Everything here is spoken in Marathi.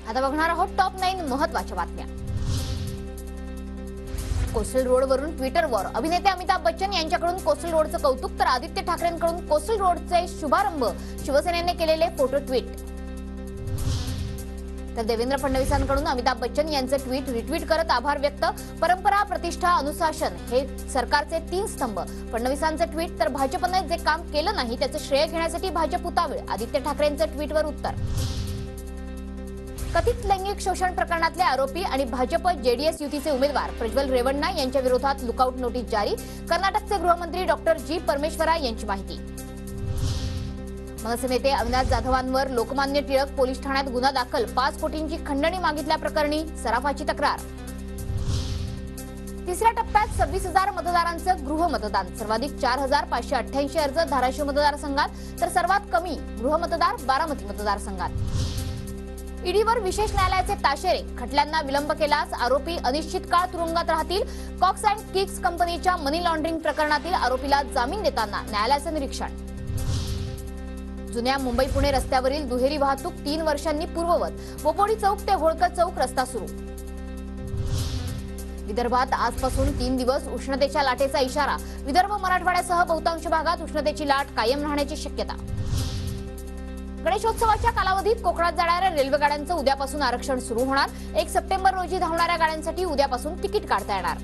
आता बघणार आहोत टॉप 9 महत्त्वाच्या बातम्या। कोस्टल रोडवरून ट्विटरवर अभिनेते अमिताभ बच्चन यांच्याकडून कोस्टल रोडचं कौतुक तर आदित्य ठाकरेंकडून कोस्टल रोडचे शुभारंभ शिवसेनेने केलेले फोटो ट्विट। तर देवेंद्र फडणवीसांकडून अमिताभ बच्चन यांचे ट्विट रिट्विट करत आभार व्यक्त। परंपरा, प्रतिष्ठा, अनुशासन हे सरकारचे 3 स्तंभ। फडणवीसांचे ट्विट तर भाजपने जे काम केलं नाही त्याचे श्रेय घेण्यासाठी भाजप उतावीळ। आदित्य ठाकरेंचे ट्विटवर उत्तर। कथित लैंगिक शोषण प्रकरणातले आरोपी आणि भाजप जेडीएस युतीचे उमेदवार प्रज्वल रेवण्णा यांच्या विरोधात लुकआउट नोटीस जारी। कर्नाटकचे गृहमंत्री डॉक्टर जी परमेश्वरा यांची माहिती। मनसे नेते अविनाश जाधवांवर लोकमान्य टिळक पोलीस ठाण्यात गुन्हा दाखल। 5 कोटींची खंडणी मागितल्याप्रकरणी सराफाची तक्रार। तिसऱ्या टप्प्यात 26,000 मतदारांचं गृहमतदान। सर्वाधिक 4,588 अर्ज धाराशिव मतदारसंघात तर सर्वात कमी गृहमतदार बारामती मतदारसंघात। ईडीवर विशेष न्यायालयाचे ताशेरे। खटल्यांना विलंब केल्यास आरोपी अनिश्चित काळ तुरुंगात राहतील। कॉक्स अँड किक्स कंपनीच्या मनी लॉन्ड्रिंग प्रकरणातील आरोपीला जामीन देताना न्यायालयाचं निरीक्षण। जुन्या मुंबई पुणे रस्त्यावरील दुहेरी वाहतूक 3 वर्षांनी पूर्ववत। बोपोडी चौक ते होळकर चौक रस्ता सुरू। विदर्भात आजपासून 3 दिवस उष्णतेच्या लाटेचा इशारा। विदर्भ मराठवाड्यासह बहुतांश भागात उष्णतेची लाट कायम राहण्याची शक्यता। गणेशोत्सवाच्या कालावधीत कोकणात जाणाऱ्या रेल्वे गाड्यांचं उद्यापासून आरक्षण सुरू होणार। 1 सप्टेंबर रोजी धावणाऱ्या गाड्यांसाठी उद्यापासून तिकीट काढता येणार।